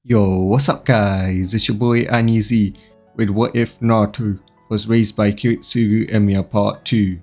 Yo, what's up guys? It's your boy Anizi with What If Naruto was raised by Kiritsugu Emiya Part 2.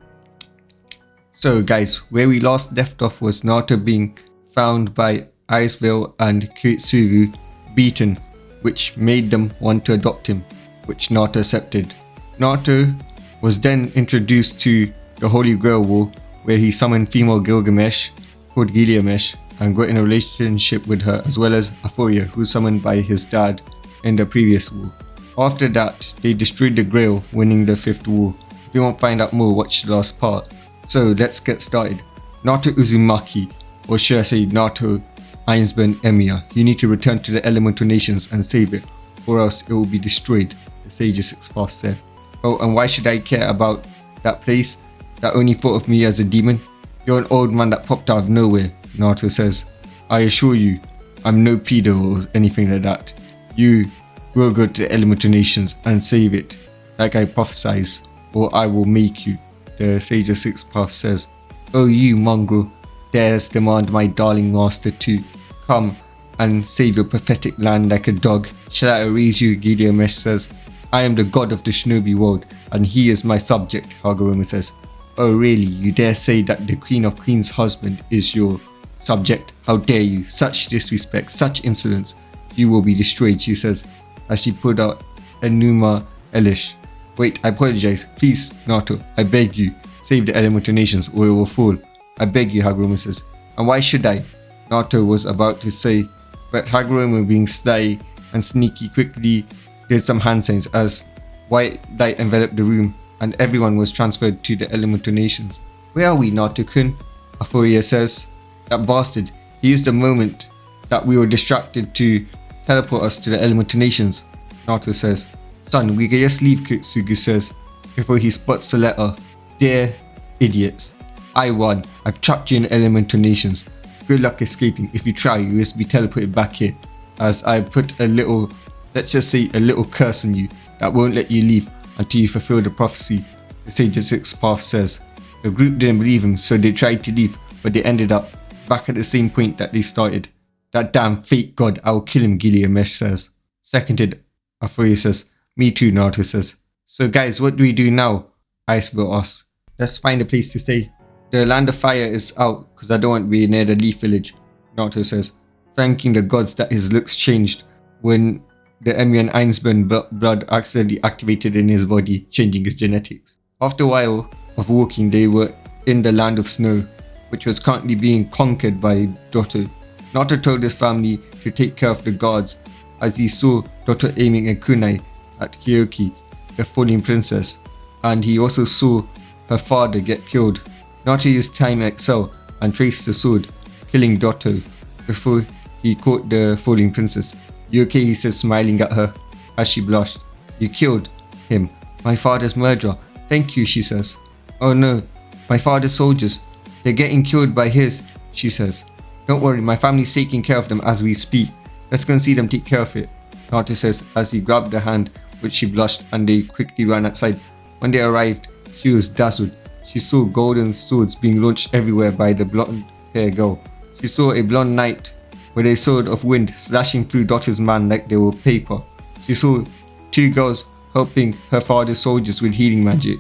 So guys, where we last left off was Naruto being found by Iceville and Kiritsugu beaten, which made them want to adopt him, which Naruto accepted. Naruto was then introduced to the Holy Grail War, where he summoned female Gilgamesh called Gilgamesh and got in a relationship with her, as well as Aphoria, who was summoned by his dad in the previous war. After that, they destroyed the Grail, winning the 5th war. If you want to find out more, watch the last part. So let's get started. Naruto Uzumaki, or should I say Naruto Ainsburn Emiya, you need to return to the Elemental Nations and save it, or else it will be destroyed, the Sage's 6th Path said. Oh, and why should I care about that place that only thought of me as a demon? You're an old man that popped out of nowhere, Naruto says. I assure you, I'm no pedo or anything like that. You will go to the Elemental Nations and save it, like I prophesize, or I will make you, the Sage's 6th Path says. Oh, you mongrel, dares demand my darling master to come and save your pathetic land like a dog. Shall I erase you, Gilgamesh says. I am the god of the shinobi world, and he is my subject, Hagoromo says. Oh really, you dare say that the Queen of Queen's husband is your subject? How dare you? Such disrespect, such insolence. You will be destroyed, she says, as she pulled out Enuma Elish. Wait, I apologize. Please, Naruto, I beg you, save the Elemental Nations or it will fall. I beg you, Hagoromo says. And why should I? Naruto was about to say, but Hagoromo, being sly and sneaky, quickly did some hand signs as white light enveloped the room and everyone was transferred to the Elemental Nations. Where are we, Naruto-kun? Aphoria says. That bastard, he used the moment that we were distracted to teleport us to the Elemental Nations, Naruto says. Son, we can just leave, Kiritsugu says, before he spots the letter. Dear idiots, I won. I've trapped you in the Elemental Nations. Good luck escaping. If you try, you'll just be teleported back here, as I put a little, let's just say a little curse on you that won't let you leave until you fulfill the prophecy, the Sage's 6th Path says. The group didn't believe him, so they tried to leave, but they ended up back at the same point that they started. That damn fake god, I will kill him, Gilgamesh says. Seconded, Aphoria says. Me too, Naruto says. So guys, what do we do now? Iceville asks. Let's find a place to stay. The land of fire is out, because I don't want to be near the Leaf Village, Naruto says, thanking the gods that his looks changed when the Emiya Ainsburn blood accidentally activated in his body, changing his genetics. After a while of walking, they were in the land of snow, which was currently being conquered by Dotto. Naruto told his family to take care of the guards, as he saw Dotto aiming a kunai at Kyoki, the falling princess, and he also saw her father get killed. Naruto used Time XL and traced the sword, killing Dotto before he caught the falling princess. You okay? He said, smiling at her as she blushed. You killed him, my father's murderer. Thank you, she says. Oh no, my father's soldiers. They're getting killed by his, she says. Don't worry, my family's taking care of them as we speak. Let's go and see them take care of it, Naruto says as he grabbed her hand, which she blushed, and they quickly ran outside. When they arrived, she was dazzled. She saw golden swords being launched everywhere by the blonde-haired girl. She saw a blonde knight with a sword of wind slashing through Dotto's man like they were paper. She saw two girls helping her father's soldiers with healing magic,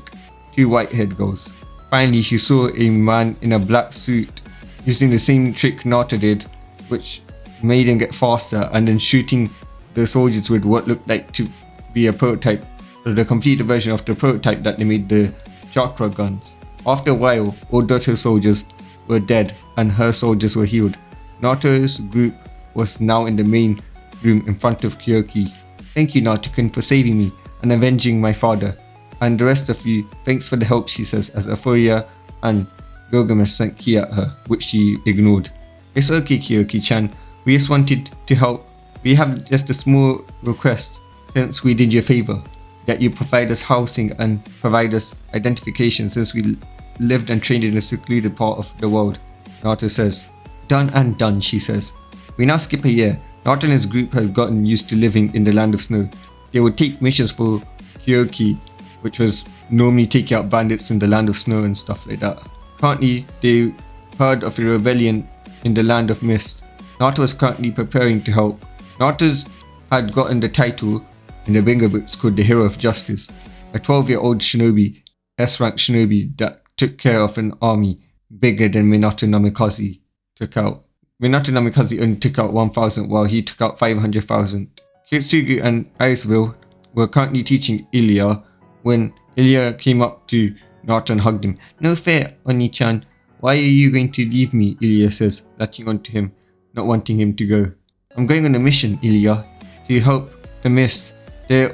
two white-haired girls. Finally, she saw a man in a black suit using the same trick Naruto did, which made him get faster, and then shooting the soldiers with what looked like to be a prototype, or the completed version of the prototype that they made the chakra guns. After a while, all Dotto's soldiers were dead and her soldiers were healed. Naruto's group was now in the main room in front of Kyoki. Thank you, Naruto-kun, for saving me and avenging my father. And the rest of you, thanks for the help, she says, as Aphoria and Gilgamesh sent ki at her, which she ignored. It's okay, Kyoki-chan. We just wanted to help. We have just a small request, since we did you a favor, that you provide us housing and provide us identification, since we lived and trained in a secluded part of the world, Naruto says. Done and done, she says. We now skip a year. Naruto and his group have gotten used to living in the land of snow. They would take missions for Kyoki, which was normally taking out bandits in the land of snow and stuff like that. Currently, they heard of a rebellion in the land of mist. Naruto was currently preparing to help. Naruto had gotten the title in the bingo books called the Hero of Justice, a 12-year-old shinobi, S-rank shinobi that took care of an army bigger than Minato Namikaze took out. Minato Namikaze only took out 1,000 while he took out 500,000. Kiritsugu and Aizville were currently teaching Ilya when Ilya came up to Naruto and hugged him. "No fair, Oni-chan. Why are you going to leave me?" Ilya says, latching onto him, not wanting him to go. "I'm going on a mission, Ilya, to help the mist. There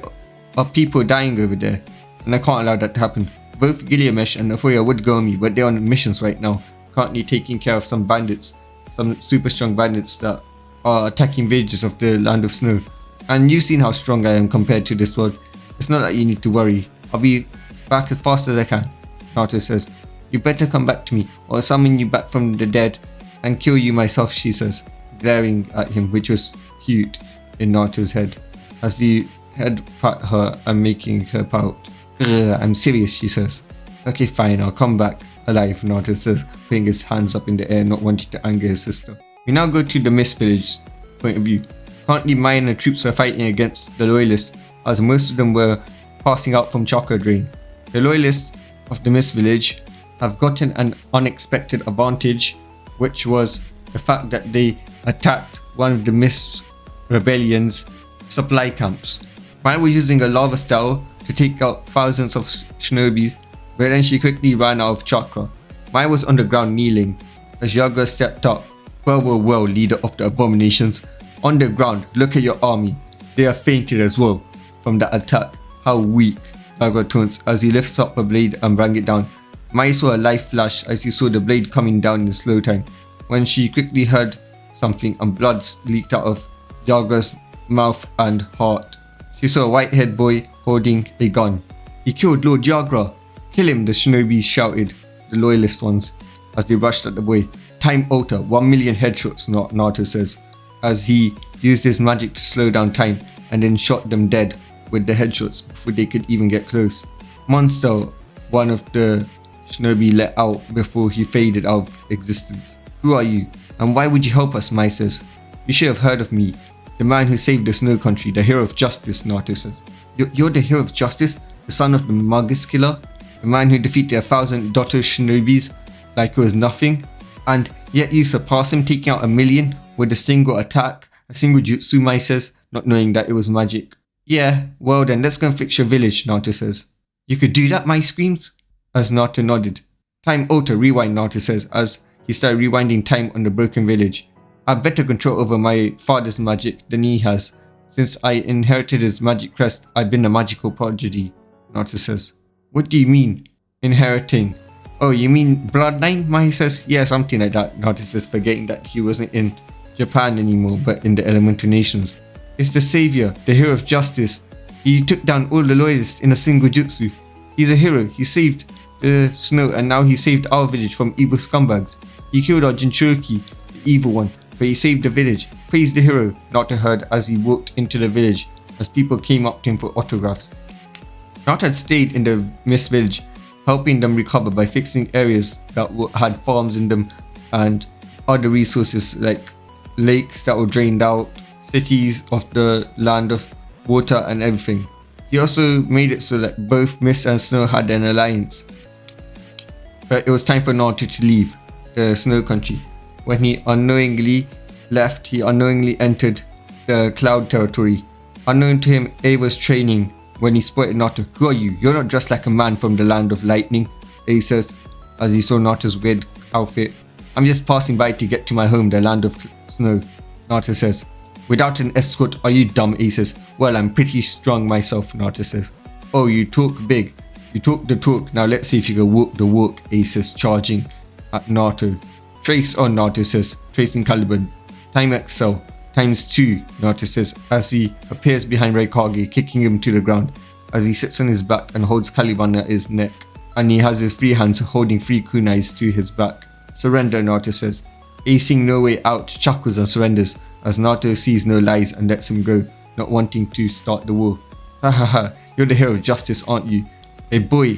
are people dying over there, and I can't allow that to happen. Both Gilgamesh and Euphoria would go on me, but they're on missions right now, currently taking care of some bandits, some super strong bandits that are attacking villages of the Land of Snow. And you've seen how strong I am compared to this world. It's not that you need to worry. I'll be back as fast as I can," Naruto says. "You better come back to me, or I'll summon you back from the dead and kill you myself," she says, glaring at him, which was cute in Naruto's head, as the head pat her and making her pout. "I'm serious," she says. "Okay, fine, I'll come back alive," Naruto says, putting his hands up in the air, not wanting to anger his sister. We now go to the Mist Village point of view. Currently, minor troops are fighting against the Loyalists, as most of them were passing out from chakra drain. The Loyalists of the Mist Village have gotten an unexpected advantage, which was the fact that they attacked one of the Mist Rebellion's supply camps. Mai was using a lava style to take out thousands of shinobis, but then she quickly ran out of chakra. Mai was on the ground kneeling as Yagra stepped up. Well, leader of the abominations. On the ground, look at your army. They have fainted as well from the attack. How weak, Yagra taunts as he lifts up a blade and bring it down. Mai saw a light flash as he saw the blade coming down in slow time, when she quickly heard something and blood leaked out of Yagra's mouth and heart. She saw a white-haired boy holding a gun. "He killed Lord Yagra! Kill him," the shinobis shouted, the loyalist ones, as they rushed at the boy. "Time alter, 1 million headshots," Naruto says, as he used his magic to slow down time and then shot them dead with the headshots before they could even get close. "Monster," one of the shinobi let out before he faded out of existence. "Who are you? And why would you help us?" Mai says. "You should have heard of me. The man who saved the Snow Country, the hero of justice," Naruto says. You're the hero of justice? The son of the Magus Killer? The man who defeated 1,000 Dotto shinobis like it was nothing? And yet you surpass him, taking out 1 million with a single attack, a single jutsu," Mai says, not knowing that it was magic. "Yeah, well then, let's go and fix your village," Naruto says. "You could do that?" Mai screams, as Naruto nodded. "Time alter, rewind," Naruto says, as he started rewinding time on the broken village. "I have better control over my father's magic than he has. Since I inherited his magic crest, I've been a magical prodigy," Naruto says. "What do you mean, inheriting? Oh, you mean bloodline?" Mai says. "Yeah, something like that," Naruto says, forgetting that he wasn't in Japan anymore, but in the elemental nations. "It's the savior, the hero of justice. He took down all the loyalists in a single jutsu. He's a hero. He saved the snow, and now he saved our village from evil scumbags. He killed our Jinchuriki, the evil one, but he saved the village. Praise the hero," Naruto heard as he walked into the village, as people came up to him for autographs. Naruto had stayed in the Mist Village, helping them recover by fixing areas that had farms in them and other resources like lakes that were drained out, cities of the land of water and everything. He also made it so that both Mist and Snow had an alliance. But it was time for Naruto to leave the Snow Country. When he unknowingly left, he unknowingly entered the Cloud territory. Unknown to him, A was training when he spotted Naruto. "Who are you? You're not dressed like a man from the land of lightning," A says, as he saw Naruto's weird outfit. "I'm just passing by to get to my home, the land of snow," Naruto says. "Without an escort, are you dumb?" A says. "Well, I'm pretty strong myself," Naruto says. "Oh, you talk big. You talk the talk. Now let's see if you can walk the walk," A says, charging at Naruto. "Trace on," Naruto says, tracing Caliban. "Time Excel. ×2, Naruto says, as he appears behind Raikage, kicking him to the ground, as he sits on his back and holds Caliban at his neck, and he has his free hands holding 3 kunais to his back. "Surrender," Naruto says. A, seeing no way out, chuckles and surrenders, as Naruto sees no lies and lets him go, not wanting to start the war. "Ha ha ha, you're the hero of justice, aren't you? A boy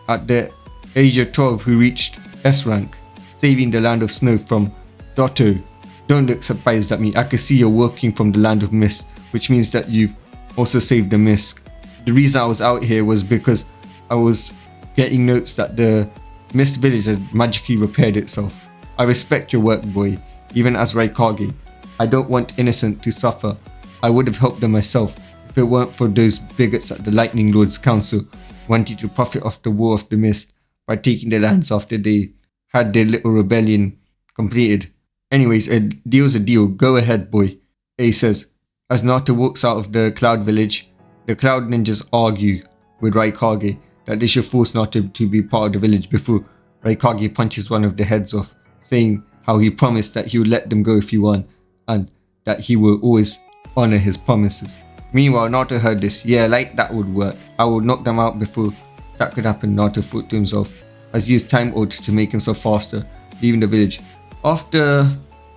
at the age of 12 who reached S rank, saving the land of snow from Dotto, Don't look surprised at me. I can see you're working from the land of mist, which means that you've also saved the mist. The reason I was out here was because I was getting notes that the mist village had magically repaired itself. I respect your work, boy, even as Raikage. I don't want innocent to suffer. I would have helped them myself if it weren't for those bigots at the Lightning Lord's Council wanting to profit off the War of the Mist by taking the lands after they had their little rebellion completed. Anyways, a deal's a deal. Go ahead, boy, A says. As Naruto walks out of the Cloud Village, the Cloud Ninjas argue with Raikage that they should force Naruto to be part of the village before Raikage punches one of the heads off, saying how he promised that he would let them go if he won, and that he will always honor his promises. Meanwhile, Naruto heard this. Yeah, like that would work. I would knock them out before that could happen, Naruto thought to himself, as he used Time Order to make himself faster, leaving the village. After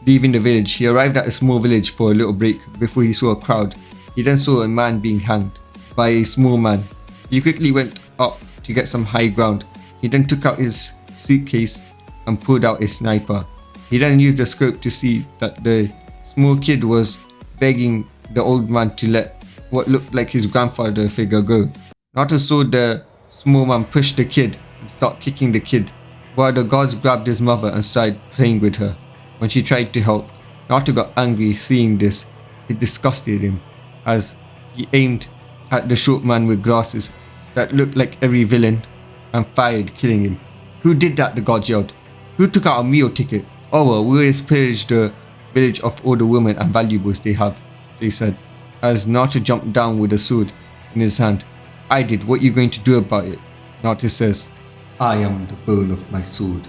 leaving the village, he arrived at a small village for a little break before he saw a crowd. He then saw a man being hanged by a small man. He quickly went up to get some high ground. He then took out his suitcase and pulled out a sniper. He then used the scope to see that the small kid was begging the old man to let what looked like his grandfather figure go. Naruto saw the small man push the kid and start kicking the kid, while the guards grabbed his mother and started playing with her. When she tried to help, Naruto got angry seeing this. It disgusted him as he aimed at the short man with glasses that looked like every villain and fired, killing him. Who did that? The guards yelled. Who took out a meal ticket? Oh well, we always pillage the village of all the women and valuables they have, they said, as Naruto jumped down with a sword in his hand. I did. What are you going to do about it? Naruto says, I am the bone of my sword.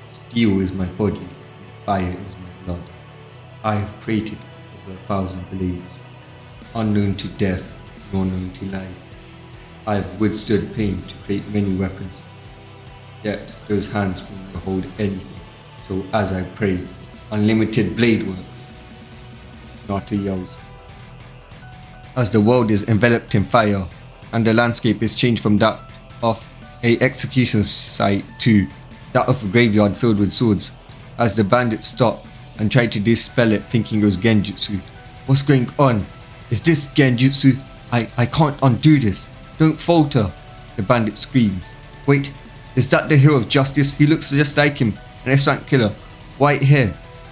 Steel is my body. Fire is my blood. I have created over 1,000 blades, unknown to death, nor known to life. I have withstood pain to create many weapons. Yet those hands will not hold anything. So as I pray, unlimited blade works. Naruto yells. As the world is enveloped in fire, and the landscape is changed from that of a execution site to that of a graveyard filled with swords, as the bandits stop and try to dispel it thinking it was genjutsu. What's going on? Is this genjutsu? I can't undo this. Don't falter, the bandit screamed. Wait, is that the hero of justice? He looks just like him, an excellent killer. White hair,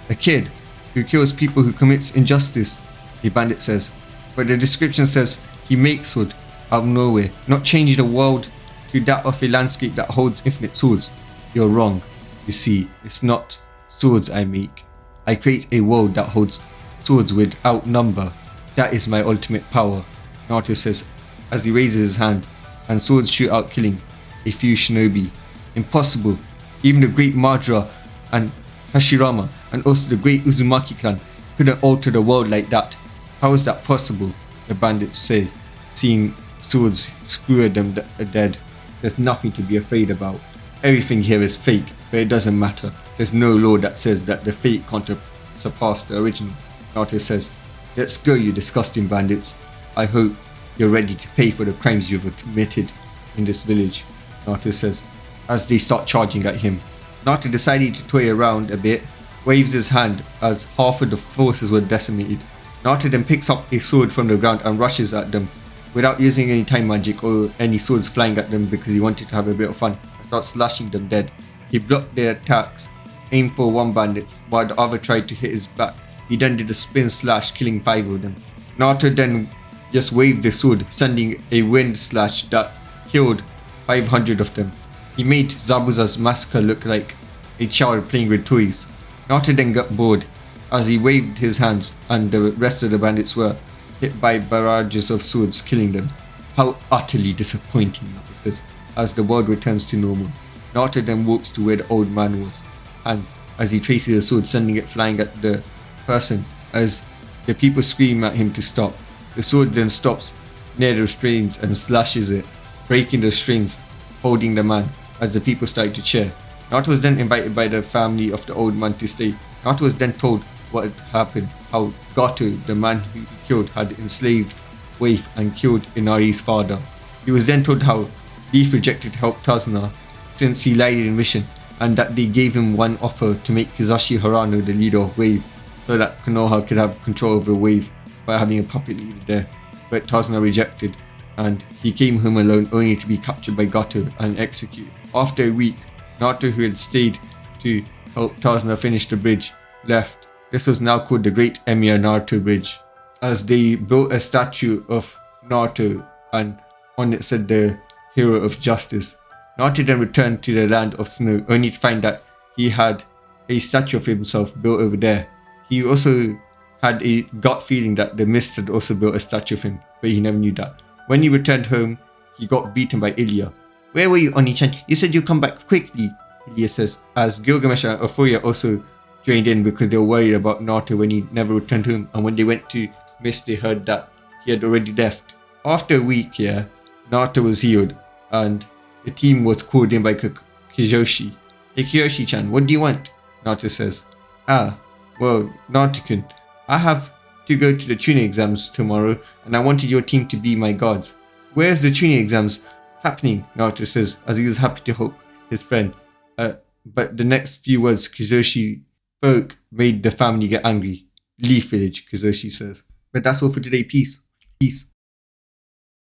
a kid who kills people who commits injustice, the bandit says. But the description says he makes sword out of nowhere, not changing the world to that of a landscape that holds infinite swords. You're wrong. You see, it's not swords I make. I create a world that holds swords without number. That is my ultimate power, Naruto says as he raises his hand and swords shoot out, killing a few shinobi. Impossible. Even the great Madara and Hashirama and also the great Uzumaki clan couldn't alter the world like that. How is that possible? The bandits say, seeing swords skewer them dead. There's nothing to be afraid about. Everything here is fake, but it doesn't matter. There's no law that says that the fake can't surpass the original, Naruto says. Let's go, you disgusting bandits. I hope you're ready to pay for the crimes you've committed in this village, Naruto says, as they start charging at him. Naruto decided to toy around a bit, waves his hand as half of the forces were decimated. Naruto then picks up a sword from the ground and rushes at them without using any time magic or any swords flying at them because he wanted to have a bit of fun and start slashing them dead. He blocked their attacks, aimed for one bandit while the other tried to hit his back. He then did a spin slash, killing 5 of them. Naruto then just waved the sword, sending a wind slash that killed 500 of them. He made Zabuza's massacre look like a child playing with toys. Naruto then got bored as he waved his hands and the rest of the bandits were hit by barrages of swords, killing them. How utterly disappointing, Naruto says, as the world returns to normal. Naruto then walks to where the old man was, and as he traces the sword, sending it flying at the person as the people scream at him to stop. The sword then stops near the strings and slashes it, breaking the strings holding the man as the people started to cheer. Naruto was then invited by the family of the old man to stay. Naruto was then told what had happened, how Gato, the man who he killed, had enslaved Waif and killed Inari's father. He was then told how Leaf rejected to help Tazuna since he lied in mission, and that they gave him one offer to make Kizashi Harano the leader of Wave so that Konoha could have control over a wave by having a puppet leader there. But Tazuna rejected, and he came home alone only to be captured by Gato and executed. After a week, Naruto, who had stayed to help Tazuna finish the bridge, left. This was now called the Great Emiya Naruto Bridge, as they built a statue of Naruto and on it said the hero of justice. Naruto then returned to the land of snow only to find that he had a statue of himself built over there. He also had a gut feeling that the mist had also built a statue of him, but he never knew that. When he returned home, he got beaten by Ilya. "Where were you, Oni-chan? You said you'd come back quickly," Ilya says, as Gilgamesh and Euphoria also joined in because they were worried about Naruto when he never returned home, and when they went to Mist they heard that he had already left. After a week, Naruto was healed, and the team was called in by Kiyoshi. "Hey Kiyoshi-chan, what do you want?" Naruto says. Well, Naruto-kun, I have to go to the tuning exams tomorrow, and I wanted your team to be my guards. "Where's the tuning exams happening?" Naruto says, as he was happy to help his friend. But the next few words Kiyoshi spoke made the family get angry. "Leaf Village," Kiyoshi says. But that's all for today. Peace.